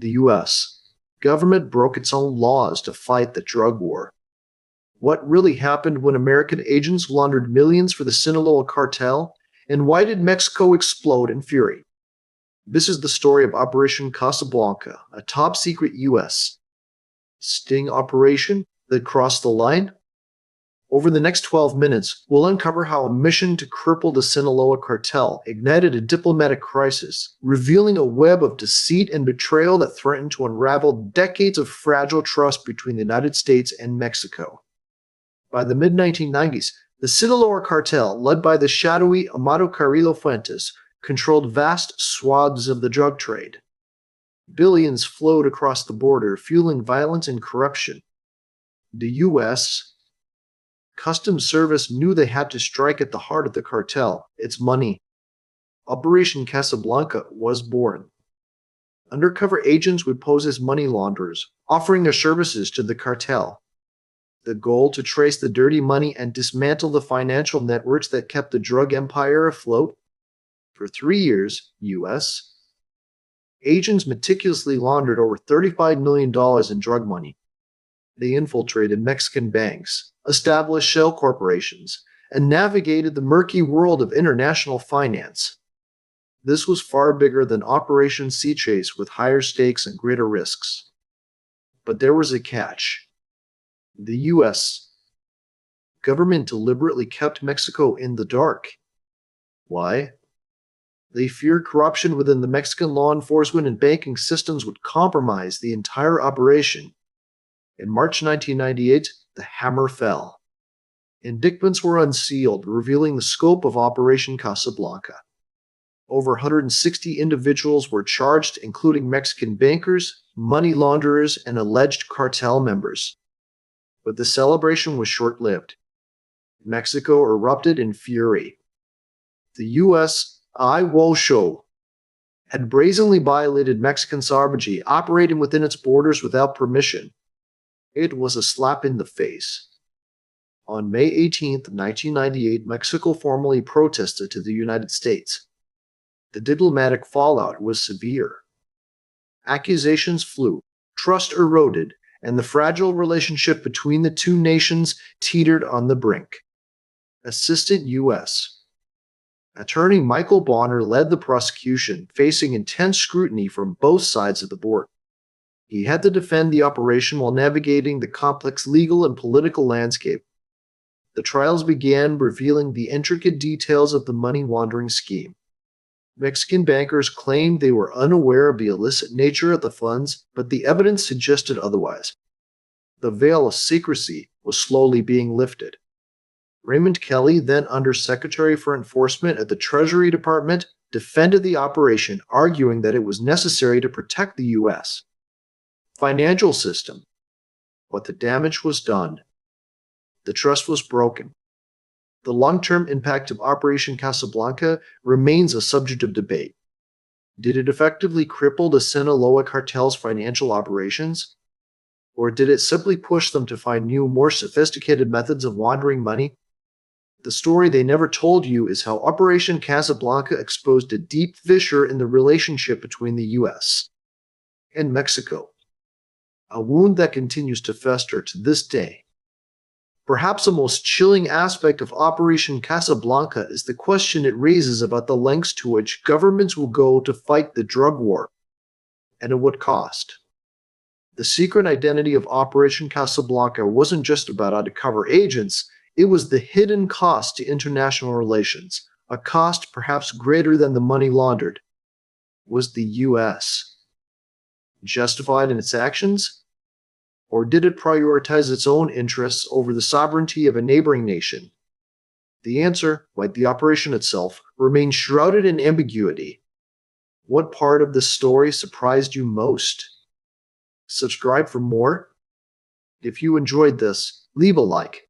The U.S. government broke its own laws to fight the drug war. What really happened when American agents laundered millions for the Sinaloa Cartel? And why did Mexico explode in fury? This is the story of Operation Casablanca, a top-secret U.S. sting operation that crossed the line. Over the next 12 minutes, we'll uncover how a mission to cripple the Sinaloa Cartel ignited a diplomatic crisis, revealing a web of deceit and betrayal that threatened to unravel decades of fragile trust between the United States and Mexico. By the mid-1990s, the Sinaloa Cartel, led by the shadowy Amado Carrillo Fuentes, controlled vast swaths of the drug trade. Billions flowed across the border, fueling violence and corruption. The U.S. Customs Service knew they had to strike at the heart of the cartel, its money. Operation Casablanca was born. Undercover agents would pose as money launderers, offering their services to the cartel. The goal to trace the dirty money and dismantle the financial networks that kept the drug empire afloat. For 3 years, U.S. agents meticulously laundered over $35 million in drug money. They infiltrated Mexican banks, established shell corporations, and navigated the murky world of international finance. This was far bigger than Operation Sea Chase with higher stakes and greater risks. But there was a catch. The U.S. government deliberately kept Mexico in the dark. Why? They feared corruption within the Mexican law enforcement and banking systems would compromise the entire operation. In March 1998, the hammer fell. Indictments were unsealed, revealing the scope of Operation Casablanca. Over 160 individuals were charged, including Mexican bankers, money launderers, and alleged cartel members. But the celebration was short-lived. Mexico erupted in fury. The U.S. Show had brazenly violated Mexican sovereignty, operating within its borders without permission. It was a slap in the face. On May 18, 1998, Mexico formally protested to the United States. The diplomatic fallout was severe. Accusations flew, trust eroded, and the fragile relationship between the two nations teetered on the brink. Assistant U.S. Attorney Michael Bonner led the prosecution, facing intense scrutiny from both sides of the board. He had to defend the operation while navigating the complex legal and political landscape. The trials began, revealing the intricate details of the money laundering scheme. Mexican bankers claimed they were unaware of the illicit nature of the funds, but the evidence suggested otherwise. The veil of secrecy was slowly being lifted. Raymond Kelly, then Undersecretary for Enforcement at the Treasury Department, defended the operation, arguing that it was necessary to protect the U.S. financial system. But the damage was done. The trust was broken. The long-term impact of Operation Casablanca remains a subject of debate. Did it effectively cripple the Sinaloa Cartel's financial operations? Or did it simply push them to find new, more sophisticated methods of laundering money? The story they never told you is how Operation Casablanca exposed a deep fissure in the relationship between the U.S. and Mexico, a wound that continues to fester to this day. Perhaps the most chilling aspect of Operation Casablanca is the question it raises about the lengths to which governments will go to fight the drug war, and at what cost. The secret identity of Operation Casablanca wasn't just about undercover agents, it was the hidden cost to international relations, a cost perhaps greater than the money laundered. Was the U.S. justified in its actions? Or did it prioritize its own interests over the sovereignty of a neighboring nation? The answer, like the operation itself, remains shrouded in ambiguity. What part of this story surprised you most? Subscribe for more. If you enjoyed this, leave a like.